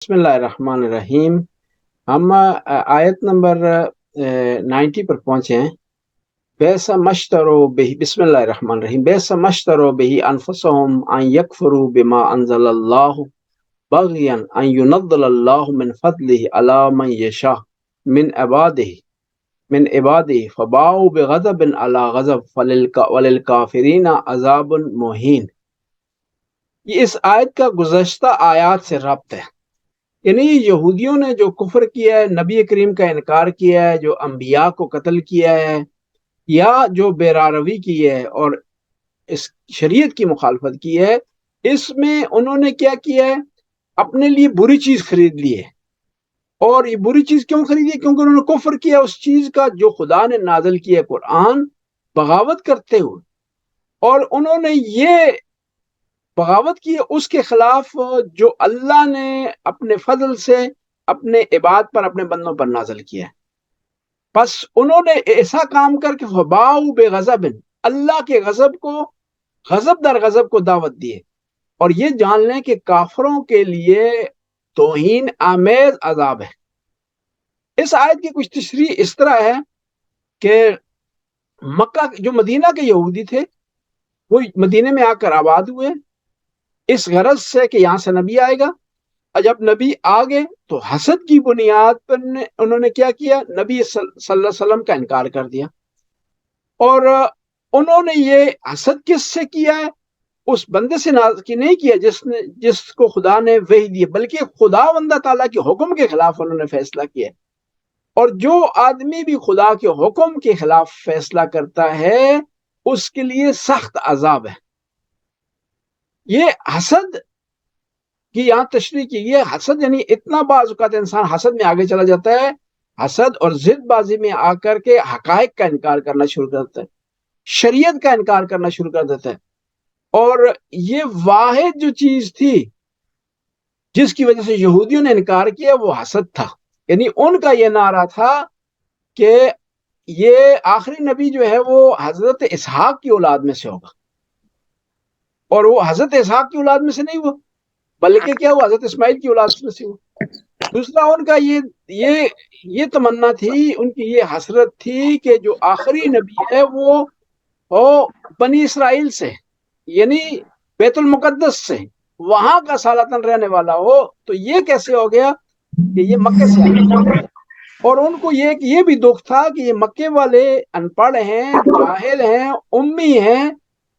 بسم اللہ الرحمن الرحیم۔ ہم آیت نمبر 90 پر پہنچے ہیں۔ بیس مشترو بہی، بسم اللہ الرحمن الرحیم، بیس مشترو بہی انفسهم ان یکفروا بما انزل اللہ بغیا ان ينزل اللہ من فضلہ علی من یشاء من عبادہ فباؤوا بغضب علی غضب وللکافرین عذاب مہین۔ یہ اس آیت کا گزشتہ آیات سے ربط ہے، یعنی یہودیوں نے جو کفر کیا ہے، نبی کریم کا انکار کیا ہے، جو انبیاء کو قتل کیا ہے، یا جو بیراروی کی ہے اور اس شریعت کی مخالفت کی ہے، اس میں انہوں نے کیا کیا ہے؟ اپنے لیے بری چیز خرید لی ہے۔ اور یہ بری چیز کیوں خریدی ہے؟ کیونکہ انہوں نے کفر کیا اس چیز کا جو خدا نے نازل کیا قرآن، بغاوت کرتے ہوئے، اور انہوں نے یہ بغاوت کی اس کے خلاف جو اللہ نے اپنے فضل سے اپنے عباد پر، اپنے بندوں پر نازل کیا ہے۔ پس انہوں نے ایسا کام کر کے فباؤ بغضب، اللہ کے غضب کو، غضب در غضب کو دعوت دیے۔ اور یہ جان لیں کہ کافروں کے لیے توہین آمیز عذاب ہے۔ اس آیت کی کچھ تشریح اس طرح ہے کہ مکہ جو مدینہ کے یہودی تھے، وہ مدینے میں آ کر آباد ہوئے اس غرض سے کہ یہاں سے نبی آئے گا، اور جب نبی آ گئے تو حسد کی بنیاد پر انہوں نے کیا کیا؟ نبی صلی اللہ علیہ وسلم کا انکار کر دیا۔ اور انہوں نے یہ حسد کس سے کیا ہے؟ اس بندے سے نہیں کیا جس کو خدا نے وحی دی، بلکہ خدا بندہ تعالیٰ کے حکم کے خلاف انہوں نے فیصلہ کیا۔ اور جو آدمی بھی خدا کے حکم کے خلاف فیصلہ کرتا ہے اس کے لیے سخت عذاب ہے۔ یہ حسد کی یہاں تشریح کی یہ حسد یعنی اتنا بعض اوقات انسان حسد میں آگے چلا جاتا ہے، حسد اور ضد بازی میں آ کر کے حقائق کا انکار کرنا شروع کر دیتا ہے، شریعت کا انکار کرنا شروع کر دیتا ہے۔ اور یہ واحد جو چیز تھی جس کی وجہ سے یہودیوں نے انکار کیا وہ حسد تھا۔ یعنی ان کا یہ نعرہ تھا کہ یہ آخری نبی جو ہے وہ حضرت اسحاق کی اولاد میں سے ہوگا، اور وہ حضرت اسحاق کی اولاد میں سے نہیں ہوا، بلکہ کیا وہ حضرت اسماعیل کی اولاد میں سے ہوا۔ دوسرا ان کا یہ تمنا تھی، ان کی یہ حسرت تھی کہ جو آخری نبی ہے وہ بنی اسرائیل سے، یعنی بیت المقدس سے، وہاں کا سالتاً رہنے والا ہو۔ تو یہ کیسے ہو گیا کہ یہ مکے سے آیا؟ اور ان کو یہ بھی دکھ تھا کہ یہ مکے والے ان پڑھ ہیں، جاہل ہیں، امی ہیں،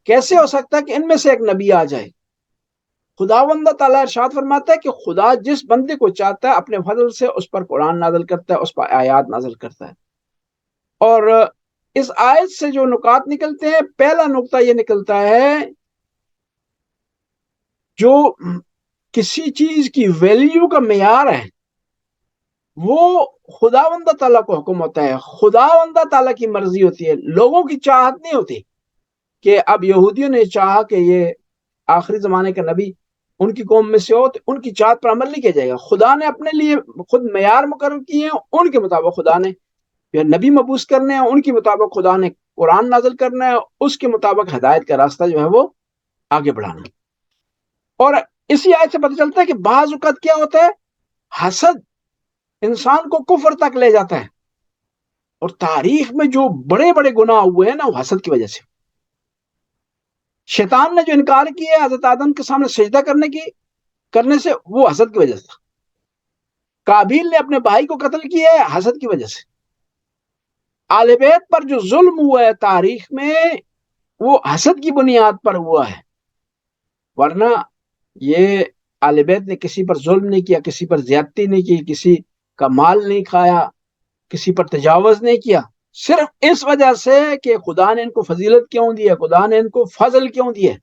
کیسے ہو سکتا ہے کہ ان میں سے ایک نبی آ جائے؟ خداوند تعالیٰ ارشاد فرماتا ہے کہ خدا جس بندے کو چاہتا ہے اپنے فضل سے اس پر قرآن نازل کرتا ہے، اس پر آیات نازل کرتا ہے۔ اور اس آیت سے جو نکات نکلتے ہیں، پہلا نقطہ یہ نکلتا ہے جو کسی چیز کی ویلیو کا معیار ہے وہ خداوند تعالیٰ کو حکم ہوتا ہے، خداوند تعالیٰ کی مرضی ہوتی ہے، لوگوں کی چاہت نہیں ہوتی۔ کہ اب یہودیوں نے چاہا کہ یہ آخری زمانے کا نبی ان کی قوم میں سے ہو، تو ان کی چاہت پر عمل نہیں کیا جائے گا۔ خدا نے اپنے لیے خود معیار مقرر کیے ہیں، ان کے مطابق خدا نے نبی مبعوث کرنے ہیں، ان کے مطابق خدا نے قرآن نازل کرنا ہے، اس کے مطابق ہدایت کا راستہ جو ہے وہ آگے بڑھانا ہے۔ اور اسی آیت سے پتہ چلتا ہے کہ بعض اوقات کیا ہوتا ہے، حسد انسان کو کفر تک لے جاتا ہے۔ اور تاریخ میں جو بڑے بڑے گناہ ہوئے ہیں نا، وہ حسد کی وجہ سے۔ شیطان نے جو انکار کیا ہے حضرت آدم کے سامنے سجدہ کرنے سے، وہ حسد کی وجہ سے تھا۔ قابیل نے اپنے بھائی کو قتل کیا ہے حسد کی وجہ سے۔ آل بیت پر جو ظلم ہوا ہے تاریخ میں، وہ حسد کی بنیاد پر ہوا ہے، ورنہ یہ آل بیت نے کسی پر ظلم نہیں کیا، کسی پر زیادتی نہیں کی، کسی کا مال نہیں کھایا، کسی پر تجاوز نہیں کیا، صرف اس وجہ سے کہ خدا نے ان کو فضیلت کیوں دی ہے، خدا نے ان کو فضل کیوں دی ہے۔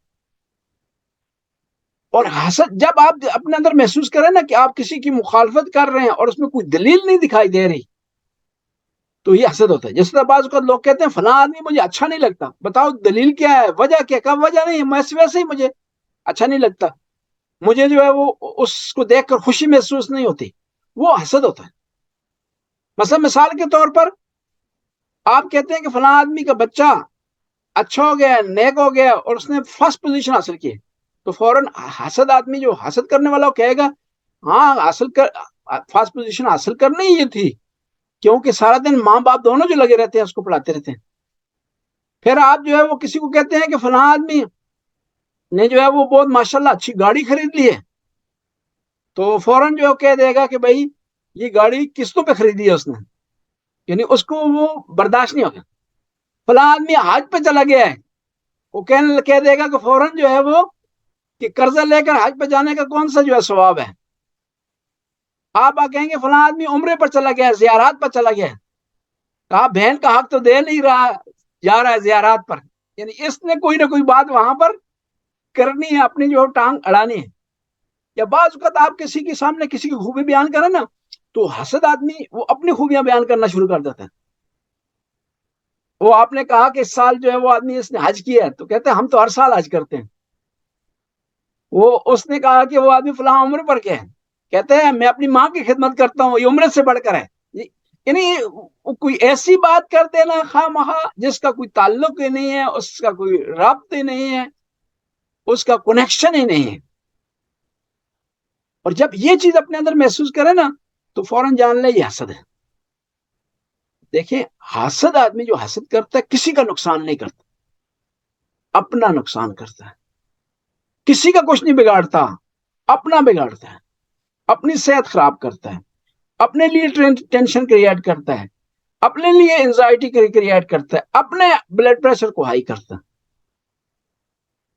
اور حسد جب آپ اپنے اندر محسوس کریں نا کہ آپ کسی کی مخالفت کر رہے ہیں اور اس میں کوئی دلیل نہیں دکھائی دے رہی، تو یہ حسد ہوتا ہے۔ جس طرح بعض اوقات لوگ کہتے ہیں فلاں آدمی مجھے اچھا نہیں لگتا، بتاؤ دلیل کیا ہے، وجہ کیا؟ کب وجہ نہیں ہے، ویسے ہی مجھے اچھا نہیں لگتا، مجھے جو ہے وہ اس کو دیکھ کر خوشی محسوس نہیں ہوتی، وہ حسد ہوتا ہے۔ مثلا مثال کے طور پر آپ کہتے ہیں کہ فلاں آدمی کا بچہ اچھا ہو گیا، نیک ہو گیا، اور اس نے فرسٹ پوزیشن حاصل کی، تو فوراً حسد آدمی جو حسد کرنے والا وہ کہے گا ہاں حاصل کر فرسٹ پوزیشن حاصل کرنی ہی یہ تھی، کیونکہ سارا دن ماں باپ دونوں جو لگے رہتے ہیں اس کو پڑھاتے رہتے ہیں. پھر آپ جو ہے وہ کسی کو کہتے ہیں کہ فلاں آدمی نے جو ہے وہ بہت ماشاءاللہ اچھی گاڑی خرید لی ہے، تو فوراً جو کہہ دے گا کہ بھائی یہ گاڑی قسطوں پہ خریدی ہے اس نے، یعنی اس کو وہ برداشت نہیں ہوگا. فلاں آدمی حج پہ چلا گیا ہے، وہ کہہ دے گا کہ فوراً جو ہے وہ کہ قرضہ لے کر حج پہ جانے کا کون سا جو ہے ثواب ہے. آپ کہیں گے فلاں آدمی عمرے پر چلا گیا ہے، زیارات پر چلا گیا ہے، کہا بہن کا حق تو دے نہیں رہا، جا رہا ہے زیارات پر. یعنی اس نے کوئی نہ کوئی بات وہاں پر کرنی ہے، اپنی جو ٹانگ اڑانی ہے. یا بعض اوقات آپ کسی کے سامنے کسی کی خوبی بیان کریں نا، تو حسد آدمی وہ اپنی خوبیاں بیان کرنا شروع کر دیتا ہے. وہ آپ نے کہا کہ اس سال جو ہے وہ آدمی اس نے حج کیا ہے، تو کہتے ہیں ہم تو ہر سال حج کرتے ہیں. وہ اس نے کہا کہ وہ آدمی فلاں عمر پر کیا ہے، کہتے ہیں میں اپنی ماں کی خدمت کرتا ہوں، یہ عمرے سے بڑھ کر ہے. یعنی کوئی ایسی بات کر دینا خواہ مخواہ جس کا کوئی تعلق ہی نہیں ہے، اس کا کوئی رابط ہی نہیں ہے، اس کا کنیکشن ہی نہیں ہے. اور جب یہ چیز اپنے اندر محسوس کرے نا تو فوراً جان لے یہ حسد ہے. دیکھیں حسد آدمی جو حسد کرتا ہے کسی کا نقصان نہیں کرتا، اپنا نقصان کرتا ہے. کسی کا کچھ نہیں بگاڑتا، اپنا بگاڑتا ہے، اپنی صحت خراب کرتا ہے، اپنے لیے ٹینشن کریٹ کرتا ہے، اپنے لیے انزائٹی کریٹ کرتا ہے، اپنے بلڈ پریشر کو ہائی کرتا ہے.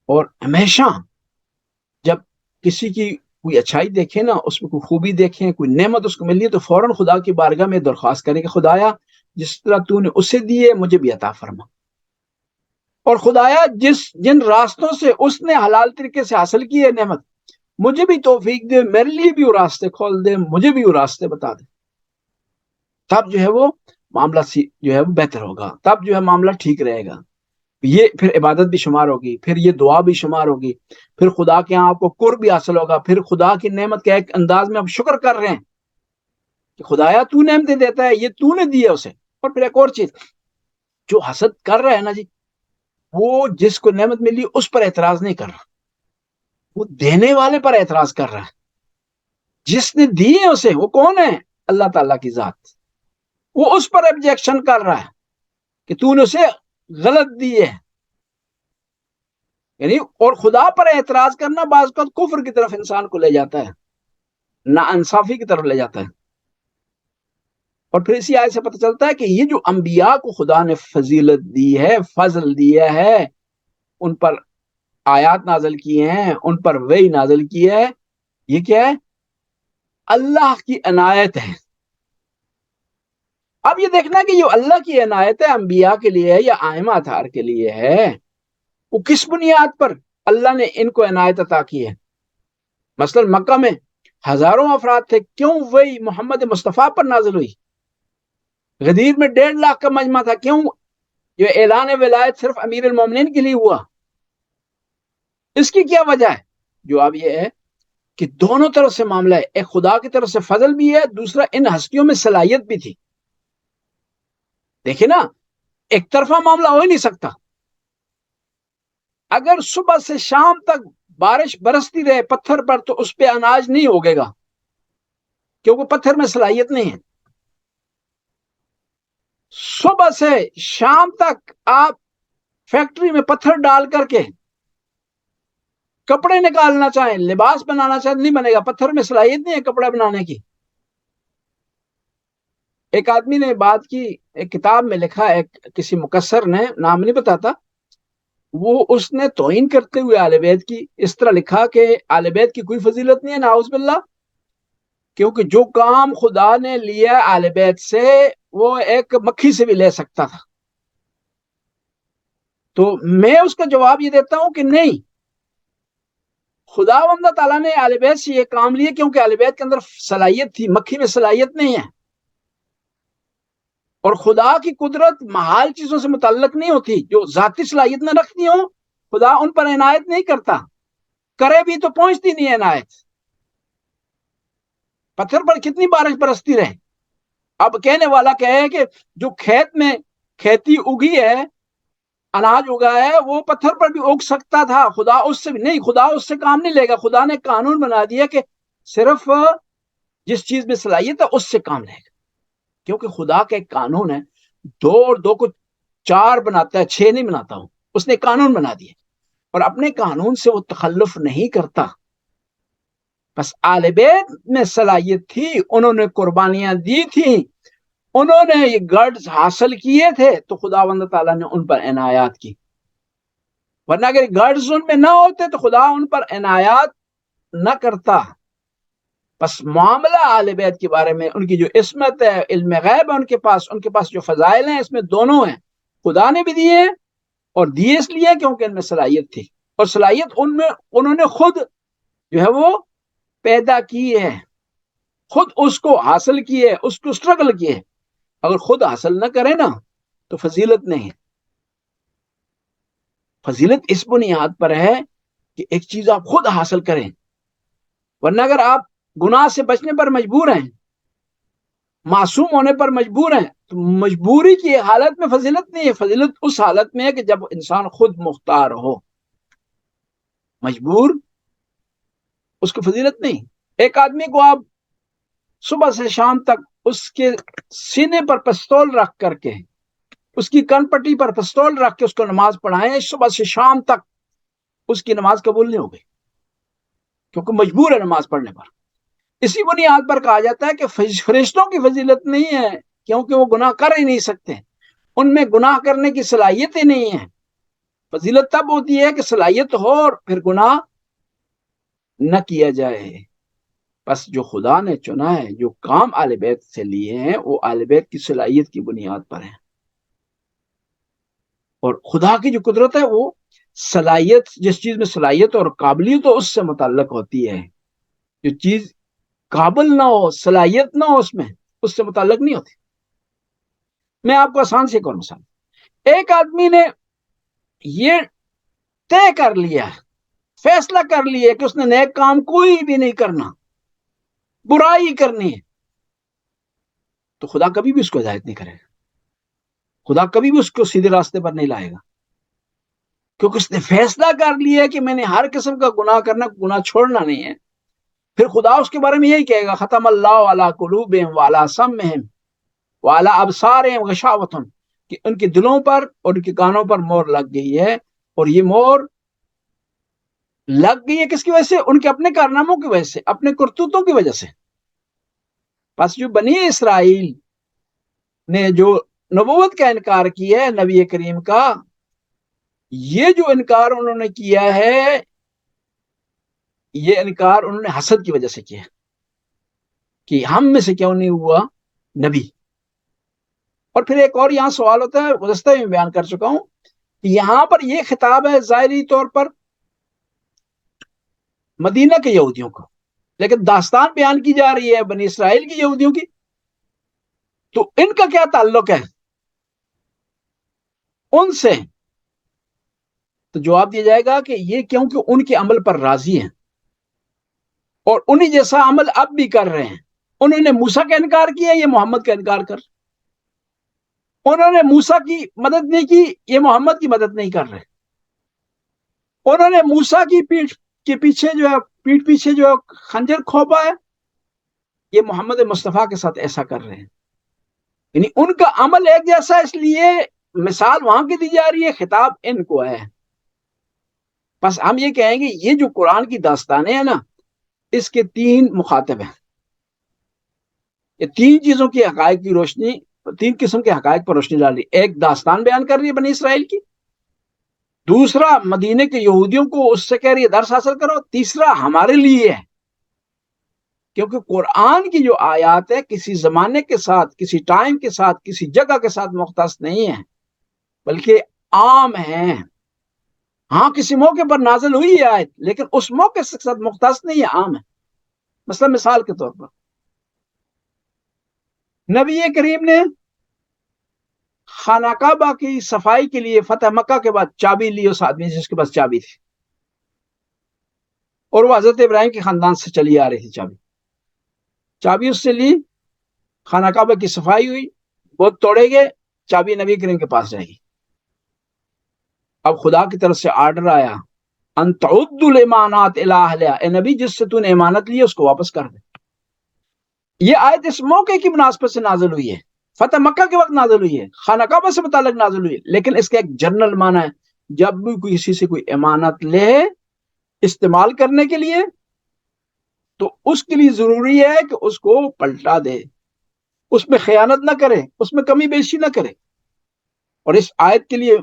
اور ہمیشہ جب کسی کی کوئی اچھائی دیکھیں نا، اس میں کوئی خوبی دیکھیں، کوئی نعمت اس کو ملی ہے، تو فوراً خدا کی بارگاہ میں درخواست کریں کہ خدایا جس طرح تو نے اسے دی ہے مجھے بھی عطا فرما، اور خدایا جن راستوں سے اس نے حلال طریقے سے حاصل کی ہے نعمت، مجھے بھی توفیق دے، میرے لیے بھی وہ راستے کھول دے، مجھے بھی وہ راستے بتا دے. تب جو ہے وہ معاملہ جو ہے وہ بہتر ہوگا، تب جو ہے معاملہ ٹھیک رہے گا. یہ پھر عبادت بھی شمار ہوگی، پھر یہ دعا بھی شمار ہوگی، پھر خدا کے یہاں آپ کو قرب بھی حاصل ہوگا، پھر خدا کی نعمت کے ایک انداز میں آپ شکر کر رہے ہیں کہ خدایا تو نعمتیں دیتا ہے، یہ تو نے دی ہے اسے. اور پھر ایک اور چیز، جو حسد کر رہا ہے نا جی، وہ جس کو نعمت ملی اس پر اعتراض نہیں کر رہا، وہ دینے والے پر اعتراض کر رہا ہے. جس نے دی ہے اسے، وہ کون ہے؟ اللہ تعالیٰ کی ذات. وہ اس پر آبجیکشن کر رہا ہے کہ تو نے اسے غلط دی ہے. یعنی اور خدا پر اعتراض کرنا بعض اوقات کفر کی طرف انسان کو لے جاتا ہے، نا انصافی کی طرف لے جاتا ہے. اور پھر اسی آیت سے پتہ چلتا ہے کہ یہ جو انبیاء کو خدا نے فضیلت دی ہے، فضل دیا ہے، ان پر آیات نازل کیے ہیں، ان پر وحی نازل کی ہے، یہ کیا ہے؟ اللہ کی عنایت ہے. اب یہ دیکھنا کہ یہ اللہ کی عنایت ہے انبیاء کے لیے ہے یا ائمہ اطہار کے لیے ہے، وہ کس بنیاد پر اللہ نے ان کو عنایت عطا کی ہے. مثلا مکہ میں ہزاروں افراد تھے، کیوں وہی محمد مصطفیٰ پر نازل ہوئی؟ غدیر میں 1.5 لاکھ کا مجمع تھا، کیوں یہ اعلان ولایت صرف امیر المومنین کے لیے ہوا؟ اس کی کیا وجہ ہے؟ جواب یہ ہے کہ دونوں طرف سے معاملہ ہے، ایک خدا کی طرف سے فضل بھی ہے، دوسرا ان ہستیوں میں صلاحیت بھی تھی. دیکھیں نا، ایک طرفہ معاملہ ہو ہی نہیں سکتا. اگر صبح سے شام تک بارش برستی رہے پتھر پر تو اس پہ اناج نہیں ہوگے گا، کیونکہ پتھر میں صلاحیت نہیں ہے. صبح سے شام تک آپ فیکٹری میں پتھر ڈال کر کے کپڑے نکالنا چاہیں، لباس بنانا چاہیں، نہیں بنے گا، پتھر میں صلاحیت نہیں ہے کپڑا بنانے کی. ایک آدمی نے بات کی، ایک کتاب میں لکھا ہے، کسی مکسر نے، نام نہیں بتاتا، وہ اس نے توہین کرتے ہوئے اہل بیت کی اس طرح لکھا کہ اہل بیت کی کوئی فضیلت نہیں ہے، نعوذ باللہ، کیونکہ جو کام خدا نے لیا اہل بیت سے وہ ایک مکھی سے بھی لے سکتا تھا. تو میں اس کا جواب یہ دیتا ہوں کہ نہیں، خدا وندہ تعالیٰ نے اہل بیت سے یہ کام لیے کیونکہ اہل بیت کے اندر صلاحیت تھی، مکھی میں صلاحیت نہیں ہے. اور خدا کی قدرت محال چیزوں سے متعلق نہیں ہوتی، جو ذاتی صلاحیت نہ رکھتی ہوں خدا ان پر عنایت نہیں کرتا، کرے بھی تو پہنچتی نہیں عنایت. پتھر پر کتنی بارش برستی رہے، اب کہنے والا کہے کہ جو کھیت میں کھیتی اگی ہے، اناج اگا ہے، وہ پتھر پر بھی اگ سکتا تھا، خدا اس سے بھی نہیں، خدا اس سے کام نہیں لے گا. خدا نے قانون بنا دیا کہ صرف جس چیز میں صلاحیت ہے اس سے کام لے گا، کیونکہ خدا کا ایک قانون ہے، 2 اور 2 کو 4 بناتا ہے، 6 نہیں بناتا ہوں، اس نے قانون بنا دیے اور اپنے قانون سے وہ تخلف نہیں کرتا۔ بس آل بیت میں صلاحیت تھی، انہوں نے قربانیاں دی تھیں، انہوں نے یہ گرڈز حاصل کیے تھے، تو خداوند تعالیٰ نے ان پر عنایات کی، ورنہ اگر گرڈز ان میں نہ ہوتے تو خدا ان پر عنایات نہ کرتا۔ بس معاملہ آل بیت کے بارے میں، ان کی جو عصمت ہے، علم غیب ہے ان کے پاس جو فضائل ہیں، اس میں دونوں ہیں، خدا نے بھی دیے ہیں اور دیے اس لیے کیونکہ ان میں صلاحیت تھی، اور صلاحیت ان میں انہوں نے خود جو ہے وہ پیدا کی ہے، خود اس کو حاصل کی ہے، اس کو سٹرگل کی ہے۔ اگر خود حاصل نہ کرے نا تو فضیلت نہیں ہے۔ فضیلت اس بنیاد پر ہے کہ ایک چیز آپ خود حاصل کریں، ورنہ اگر آپ گناہ سے بچنے پر مجبور ہیں، معصوم ہونے پر مجبور ہیں، تو مجبوری کی حالت میں فضیلت نہیں ہے۔ فضیلت اس حالت میں ہے کہ جب انسان خود مختار ہو، مجبور اس کی فضیلت نہیں۔ ایک آدمی کو آپ صبح سے شام تک اس کے سینے پر پستول رکھ کر کے، اس کی کن پٹی پر پستول رکھ کے اس کو نماز پڑھائیں، صبح سے شام تک اس کی نماز قبول نہیں ہوگی، کیونکہ مجبور ہے نماز پڑھنے پر۔ اسی بنیاد پر کہا جاتا ہے کہ فرشتوں کی فضیلت نہیں ہے، کیونکہ وہ گناہ کر ہی نہیں سکتے، ان میں گناہ کرنے کی صلاحیت ہی نہیں ہے۔ فضیلت تب ہوتی ہے کہ صلاحیت ہو اور پھر گناہ نہ کیا جائے۔ بس جو خدا نے چنا ہے، جو کام آل بیت سے لیے ہیں، وہ آل بیت کی صلاحیت کی بنیاد پر ہیں، اور خدا کی جو قدرت ہے وہ صلاحیت، جس چیز میں صلاحیت اور قابلیت ہو اس سے متعلق ہوتی ہے۔ جو چیز قابل نہ ہو، صلاحیت نہ ہو اس سے متعلق نہیں ہوتی۔ میں آپ کو آسان سے ایک اور مثال، ایک آدمی نے یہ طے کر لیا، فیصلہ کر لیا کہ اس نے نیک کام کوئی بھی نہیں کرنا، برائی کرنی ہے، تو خدا کبھی بھی اس کو ہدایت نہیں کرے گا، خدا کبھی بھی اس کو سیدھے راستے پر نہیں لائے گا، کیونکہ اس نے فیصلہ کر لیا کہ میں نے ہر قسم کا گناہ کرنا، گناہ چھوڑنا نہیں ہے۔ پھر خدا اس کے بارے میں یہی کہے گا، ختم اللہ علی قلوبہم وعلی سمعہم وعلی ابصارہم غشاوۃ، کہ ان کے دلوں پر اور ان کے کانوں پر مور لگ گئی ہے، اور یہ مور لگ گئی ہے کس کی وجہ سے؟ ان کے اپنے کارناموں کی وجہ سے، اپنے کرتوتوں کی وجہ سے۔ پس جو بنی اسرائیل نے جو نبوت کا انکار کیا ہے نبی کریم کا، یہ جو انکار انہوں نے کیا ہے، یہ انکار انہوں نے حسد کی وجہ سے کیا کہ ہم میں سے کیوں نہیں ہوا نبی۔ اور پھر ایک اور یہاں سوال ہوتا ہے، گزشتہ میں بیان کر چکا ہوں، یہاں پر یہ خطاب ہے ظاہری طور پر مدینہ کے یہودیوں کو، لیکن داستان بیان کی جا رہی ہے بنی اسرائیل کی یہودیوں کی، تو ان کا کیا تعلق ہے ان سے؟ تو جواب دیا جائے گا کہ یہ کیونکہ ان کے عمل پر راضی ہیں اور انہی جیسا عمل اب بھی کر رہے ہیں۔ انہوں نے موسیٰ کا انکار کیا، یہ محمد کا انکار کر، انہوں نے موسیٰ کی مدد نہیں کی، یہ محمد کی مدد نہیں کر رہے، انہوں نے موسیٰ کی پیٹھ پیچھے جو ہے خنجر کھوپا ہے، یہ محمد مصطفیٰ کے ساتھ ایسا کر رہے ہیں۔ یعنی ان کا عمل ایک جیسا، اس لیے مثال وہاں کی دی جا رہی ہے، خطاب ان کو ہے۔ بس ہم یہ کہیں گے یہ جو قرآن کی داستانیں ہیں نا، اس کے 3 مخاطب ہیں، یہ 3 چیزوں کی حقائق کی روشنی، 3 قسم کے حقائق پر روشنی ڈال رہی ہے۔ ایک داستان بیان کر رہی ہے بنی اسرائیل کی، دوسرا مدینے کے یہودیوں کو اس سے کہہ رہی ہے درس حاصل کرو، تیسرا ہمارے لیے ہے، کیونکہ قرآن کی جو آیات ہے کسی زمانے کے ساتھ، کسی ٹائم کے ساتھ، کسی جگہ کے ساتھ مختص نہیں ہے، بلکہ عام ہیں۔ ہاں کسی موقع پر نازل ہوئی ہے آیت، لیکن اس موقع کے ساتھ مختص نہیں ہے، عام ہے۔ مثلا مثال کے طور پر نبی کریم نے خانہ کعبہ کی صفائی کے لیے فتح مکہ کے بعد چابی لی اس آدمی سے، جس کے پاس چابی تھی، اور وہ حضرت ابراہیم کے خاندان سے چلی آ رہی تھی۔ چابی اس سے لی، خانہ کعبہ کی صفائی ہوئی، وہ توڑے گئے، چابی نبی کریم کے پاس جائے گی۔ اب خدا کی طرف سے آرڈر آیا ان تعد الامانات الی اہلہا، اے نبی جس سے تو نے امانت لی ہے اس کو واپس کر دے۔ یہ آیت اس موقع کی مناسبت سے نازل ہوئی ہے، فتح مکہ کے وقت نازل ہوئی ہے، خانہ کعبہ سے متعلق نازل ہوئی ہے، لیکن اس کا ایک جنرل معنی ہے، جب بھی کوئی کسی سے کوئی امانت لے استعمال کرنے کے لیے تو اس کے لیے ضروری ہے کہ اس کو پلٹا دے، اس میں خیانت نہ کرے، اس میں کمی بیشی نہ کرے۔ اور اس آیت کے لیے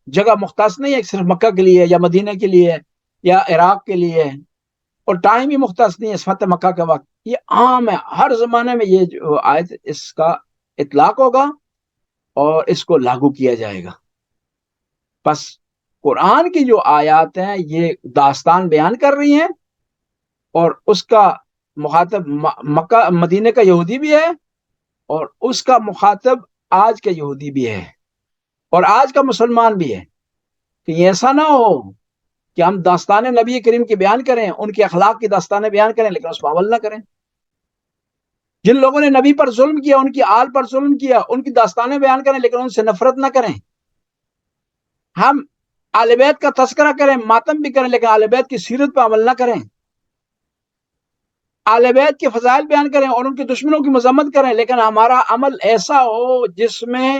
جگہ مختص نہیں ہے، صرف مکہ کے لیے یا مدینہ کے لیے یا عراق کے لیے، اور ٹائم بھی مختص نہیں ہے فتح مکہ کا وقت، یہ عام ہے، ہر زمانے میں یہ جو آیت اس کا اطلاق ہوگا اور اس کو لاگو کیا جائے گا۔ بس قرآن کی جو آیات ہیں یہ داستان بیان کر رہی ہیں، اور اس کا مخاطب مکہ مدینہ کا یہودی بھی ہے، اور اس کا مخاطب آج کا یہودی بھی ہے اور آج کا مسلمان بھی ہے، کہ یہ ایسا نہ ہو کہ ہم داستان نبی کریم کی بیان کریں، ان کے اخلاق کی داستانیں بیان کریں لیکن اس پر عمل نہ کریں۔ جن لوگوں نے نبی پر ظلم کیا، ان کی آل پر ظلم کیا، ان کی داستانیں بیان کریں لیکن ان سے نفرت نہ کریں۔ ہم آل بیت کا تذکرہ کریں، ماتم بھی کریں، لیکن آل بیت کی سیرت پر عمل نہ کریں۔ آل بیت کے فضائل بیان کریں اور ان کے دشمنوں کی مذمت کریں، لیکن ہمارا عمل ایسا ہو جس میں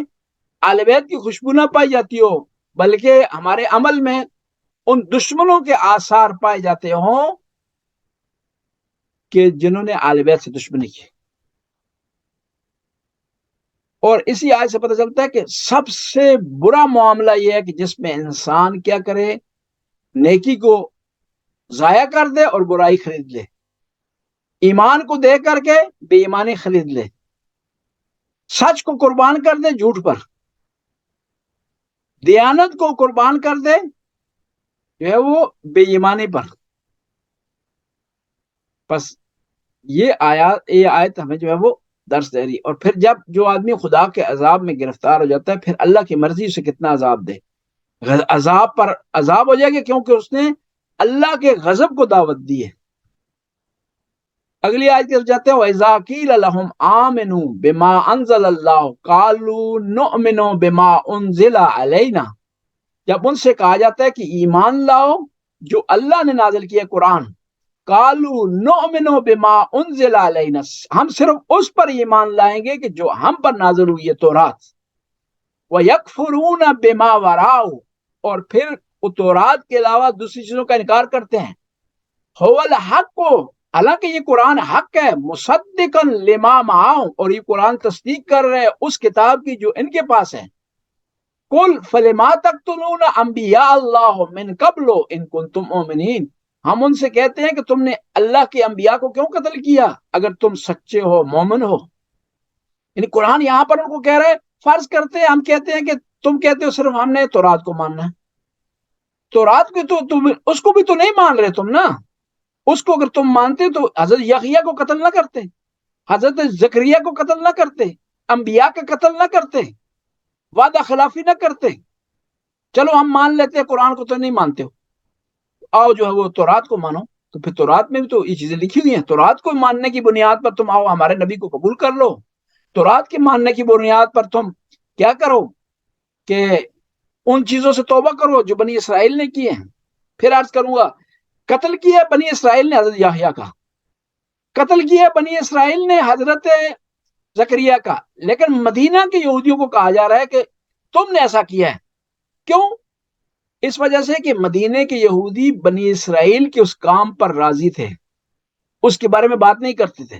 آل بیت کی خوشبو نہ پائی جاتی ہو، بلکہ ہمارے عمل میں ان دشمنوں کے آثار پائے جاتے ہوں کہ جنہوں نے آل بیت سے دشمنی کی۔ اور اسی آیت سے پتہ چلتا ہے کہ سب سے برا معاملہ یہ ہے کہ جس میں انسان کیا کرے، نیکی کو ضائع کر دے اور برائی خرید لے، ایمان کو دے کر کے بے ایمانی خرید لے، سچ کو قربان کر دے جھوٹ پر، دیانت کو قربان کر دے جو ہے وہ بے ایمانی پر۔ بس یہ آیت ہمیں جو ہے وہ درس دے رہی، اور پھر جب جو آدمی خدا کے عذاب میں گرفتار ہو جاتا ہے، پھر اللہ کی مرضی اسے کتنا عذاب دے، عذاب پر عذاب ہو جائے گا کیونکہ اس نے اللہ کے غضب کو دعوت دی ہے۔ اگلی آیت کی طرف جاتے ہیں، وَإِذَا قِيلَ لَهُمْ آمِنُوا بِمَا أَنزَلَ اللَّهُ قَالُوا نُؤْمِنُ بِمَا أُنزِلَ عَلَيْنَا، جب ان سے کہا جاتا ہے کہ ایمان لاؤ جو اللہ نے نازل کیا قرآن، قَالُوا نُؤْمِنُ بِمَا أُنزِلَ عَلَيْنَا، ہم صرف اس پر ایمان لائیں گے کہ جو ہم پر نازل ہوئی ہے تورات، وَيَكْفُرُونَ بِمَا وَرَاءَهُ، اور پھر تورات کے علاوہ دوسری چیزوں کا انکار کرتے ہیں، هُوَ الْحَقُّ، حالانکہ یہ قرآن حق ہے، مصدقاً لما معاہم، اور یہ قرآن تصدیق کر رہے اس کتاب کی جو ان کے پاس ہے۔ قُلْ فَلِمَا تَقْتُلُونَ أَنْبِيَاءَ اللَّهِ مِنْ قَبْلُ إِن كُنْتُمْ مُؤْمِنِينَ، ہم ان سے کہتے ہیں کہ تم نے اللہ کے انبیاء کو کیوں قتل کیا اگر تم سچے ہو، مومن ہو۔ یعنی قرآن یہاں پر ان کو کہہ رہے فرض کرتے ہیں، ہم کہتے ہیں کہ تم کہتے ہو صرف ہم نے تورات کو ماننا ہے، تورات کو تو تم اس کو بھی تو نہیں مان رہے تم نا، اس کو اگر تم مانتے تو حضرت یحییٰ کو قتل نہ کرتے، حضرت زکریا کو قتل نہ کرتے، انبیاء کا قتل نہ کرتے، وعدہ خلافی نہ کرتے۔ چلو ہم مان لیتے ہیں قرآن کو تو نہیں مانتے ہو، آؤ جو ہے وہ تورات کو مانو، تو پھر تورات میں بھی تو یہ چیزیں لکھی ہوئی ہیں، تورات کو ماننے کی بنیاد پر تم آؤ ہمارے نبی کو قبول کر لو، تورات کے ماننے کی بنیاد پر تم کیا کرو کہ ان چیزوں سے توبہ کرو جو بنی اسرائیل نے کی ہیں۔ پھر عرض کروں گا، قتل کیا بنی اسرائیل نے حضرت یحییٰ کا، قتل کیا بنی اسرائیل نے حضرت زکریا کا، لیکن مدینہ کے یہودیوں کو کہا جا رہا ہے کہ تم نے ایسا کیا ہے۔ کیوں؟ اس وجہ سے کہ مدینہ کے یہودی بنی اسرائیل کے اس کام پر راضی تھے، اس کے بارے میں بات نہیں کرتے تھے،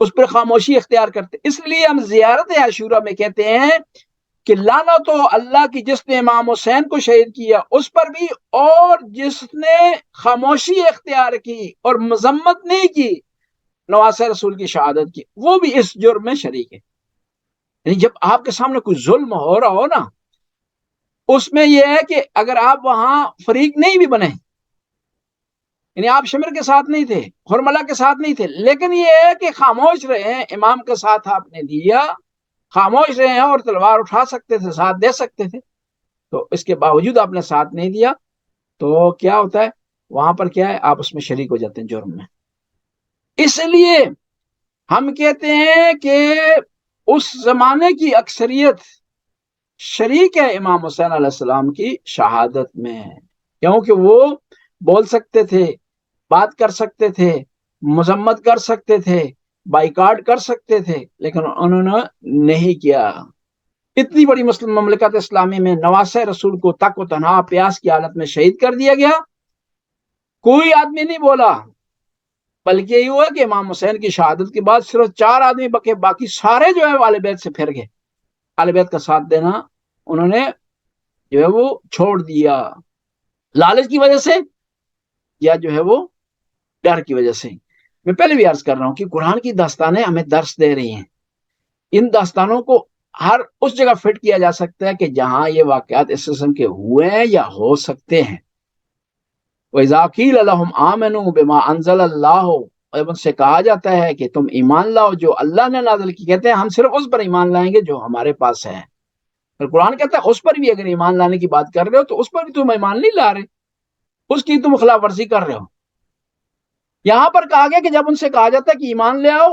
اس پر خاموشی اختیار کرتے۔ اس لیے ہم زیارت عاشورہ میں کہتے ہیں کہ لعنت ہو اللہ کی جس نے امام حسین کو شہید کیا اس پر بھی، اور جس نے خاموشی اختیار کی اور مذمت نہیں کی نواسہ رسول کی شہادت کی، وہ بھی اس جرم میں شریک ہے۔ یعنی جب آپ کے سامنے کوئی ظلم ہو رہا ہو نا، اس میں یہ ہے کہ اگر آپ وہاں فریق نہیں بھی بنے، یعنی آپ شمر کے ساتھ نہیں تھے، حرملہ کے ساتھ نہیں تھے، لیکن یہ ہے کہ خاموش رہے ہیں، امام کا ساتھ آپ نے دیا، خاموش رہے ہیں، اور تلوار اٹھا سکتے تھے، ساتھ دے سکتے تھے، تو اس کے باوجود آپ نے ساتھ نہیں دیا، تو کیا ہوتا ہے وہاں پر؟ کیا ہے؟ آپ اس میں شریک ہو جاتے ہیں جرم میں۔ اس لیے ہم کہتے ہیں کہ اس زمانے کی اکثریت شریک ہے امام حسین علیہ السلام کی شہادت میں، کیونکہ وہ بول سکتے تھے، بات کر سکتے تھے، مذمت کر سکتے تھے، بائیکاٹ کر سکتے تھے، لیکن انہوں نے نہیں کیا۔ اتنی بڑی مسلم مملکت اسلامی میں نواسہ رسول کو تک و تنہا پیاس کی حالت میں شہید کر دیا گیا، کوئی آدمی نہیں بولا، بلکہ یہ ہوا کہ امام حسین کی شہادت کے بعد صرف 4 آدمی بکے، باقی سارے جو ہے اہل بیت سے پھر گئے، اہل بیت کا ساتھ دینا انہوں نے جو ہے وہ چھوڑ دیا، لالچ کی وجہ سے یا جو ہے وہ ڈر کی وجہ سے۔ میں پہلے بھی عرض کر رہا ہوں کہ قرآن کی داستانیں ہمیں درس دے رہی ہیں، ان داستانوں کو ہر اس جگہ فٹ کیا جا سکتا ہے کہ جہاں یہ واقعات اس قسم کے ہوئے ہیں یا ہو سکتے ہیں۔ وَإِذَا قِيلَ لَهُمْ آمِنُوا بِمَا أَنزَلَ اللَّهُ، جب ان سے کہا جاتا ہے کہ تم ایمان لاؤ جو اللہ نے نازل کی، کہتے ہیں ہم صرف اس پر ایمان لائیں گے جو ہمارے پاس ہے۔ پھر قرآن کہتا ہے اس پر بھی اگر ایمان لانے کی بات کر رہے ہو تو اس پر بھی تم ایمان نہیں لا رہے، اس کی تم خلاف ورزی کر رہے ہو۔ یہاں پر کہا گیا کہ جب ان سے کہا جاتا ہے کہ ایمان لے آؤ،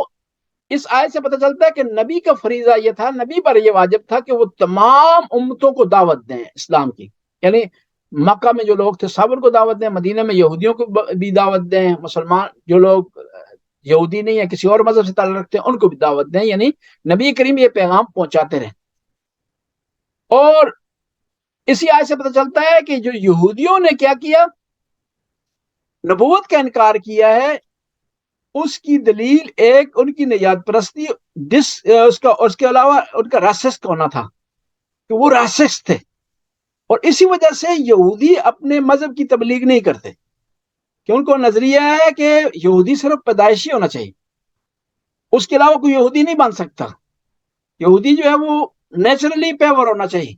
اس آیت سے پتہ چلتا ہے کہ نبی کا فریضہ یہ تھا، نبی پر یہ واجب تھا کہ وہ تمام امتوں کو دعوت دیں اسلام کی، یعنی مکہ میں جو لوگ تھے سب ان کو دعوت دیں، مدینہ میں یہودیوں کو بھی دعوت دیں، مسلمان جو لوگ یہودی نہیں ہیں کسی اور مذہب سے تعلق رکھتے ہیں ان کو بھی دعوت دیں، یعنی نبی کریم یہ پیغام پہنچاتے رہیں۔ اور اسی آیت سے پتہ چلتا ہے کہ جو یہودیوں نے کیا کیا، نبوت کا انکار کیا ہے، اس کی دلیل ایک ان کی نجات پرستی، اس کے علاوہ ان کا راسسٹ ہونا تھا کہ وہ راسسٹ تھے، اور اسی وجہ سے یہودی اپنے مذہب کی تبلیغ نہیں کرتے کہ ان کو نظریہ ہے کہ یہودی صرف پیدائشی ہونا چاہیے، اس کے علاوہ کوئی یہودی نہیں بن سکتا، یہودی جو ہے وہ نیچرلی پیور ہونا چاہیے۔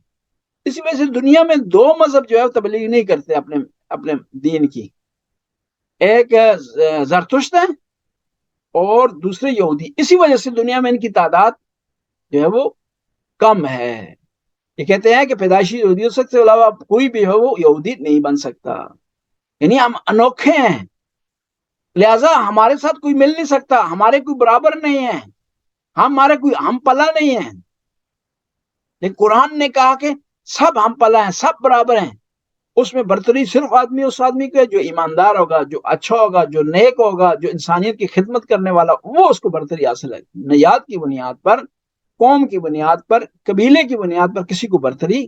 اسی وجہ سے دنیا میں 2 مذہب جو ہے تبلیغ نہیں کرتے اپنے دین کی، ایک زرتشت ہے اور دوسرے یہودی، اسی وجہ سے دنیا میں ان کی تعداد جو ہے وہ کم ہے۔ یہ کہتے ہیں کہ پیدائشی یہودیوں سے علاوہ کوئی بھی ہو وہ یہودی نہیں بن سکتا، یعنی ہم انوکھے ہیں، لہذا ہمارے ساتھ کوئی مل نہیں سکتا، ہمارے کوئی برابر نہیں ہے، ہمارے کوئی ہم پلا نہیں ہے۔ لیکن قرآن نے کہا کہ سب ہم پلا ہیں، سب برابر ہیں، اس میں برتری صرف اس آدمی کو ہے جو ایماندار ہوگا، جو اچھا ہوگا، جو نیک ہوگا، جو انسانیت کی خدمت کرنے والا، وہ اس کو برتری حاصل ہے۔ نژاد کی بنیاد پر، قوم کی بنیاد پر، قبیلے کی بنیاد پر کسی کو برتری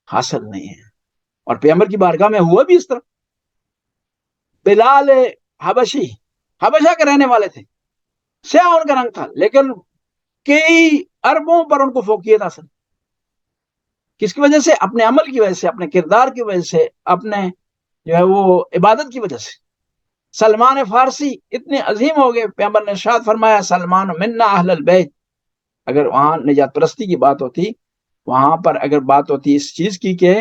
حاصل نہیں ہے۔ اور پیغمبر کی بارگاہ میں ہوا بھی اس طرح۔ بلال حبشی حبشہ کے رہنے والے تھے، سیاہ ان کا رنگ تھا، لیکن کئی اربوں پر ان کو فوقیت حاصل، کس کی وجہ سے؟ اپنے عمل کی وجہ سے، اپنے کردار کی وجہ سے، اپنے جو ہے وہ عبادت کی وجہ سے۔ سلمان فارسی اتنے عظیم ہو گئے، پیغمبر نے ارشاد فرمایا سلمان منا اہل البیت۔ اگر وہاں نجات پرستی کی بات ہوتی، وہاں پر اگر بات ہوتی اس چیز کی کہ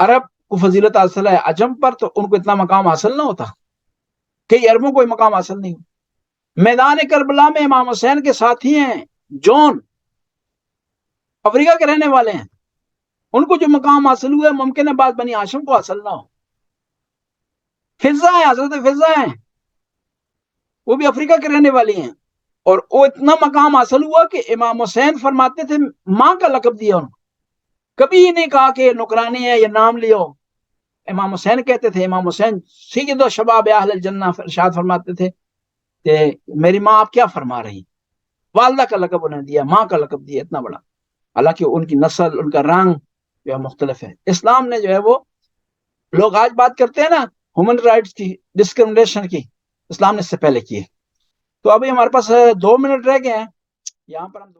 عرب کو فضیلت حاصل ہے عجم پر، تو ان کو اتنا مقام حاصل نہ ہوتا، کئی عربوں کو مقام حاصل نہیں ہو۔ میدان کربلا میں امام حسین کے ساتھی ہیں جون، افریقہ کے رہنے والے ہیں، ان کو جو مقام حاصل ہوا ہے ممکن ہے بعض بنی ہاشم کو حاصل نہ ہو۔ فضہ ہیں، حضرت فضہ ہیں، وہ بھی افریقہ کے رہنے والی ہیں، اور وہ اتنا مقام حاصل ہوا کہ امام حسین فرماتے تھے ماں کا لقب دیا ان کو، کبھی نہیں کہا کہ نکرانی ہے یا نام لیو۔ امام حسین کہتے تھے، امام حسین سید و شباب اہل الجنہ، ارشاد فرماتے تھے کہ میری ماں آپ کیا فرما رہی، والدہ کا لقب انہیں دیا، ماں کا لقب دیا، اتنا بڑا، حالانکہ ان کی نسل، ان کا رنگ جو ہے مختلف ہے۔ اسلام نے جو ہے وہ، لوگ آج بات کرتے ہیں نا ہیومن رائٹس کی، ڈسکرمنیشن کی، اسلام نے اس سے پہلے کی ہے۔ تو ابھی ہمارے پاس 2 منٹ رہ گئے ہیں، یہاں پر ہم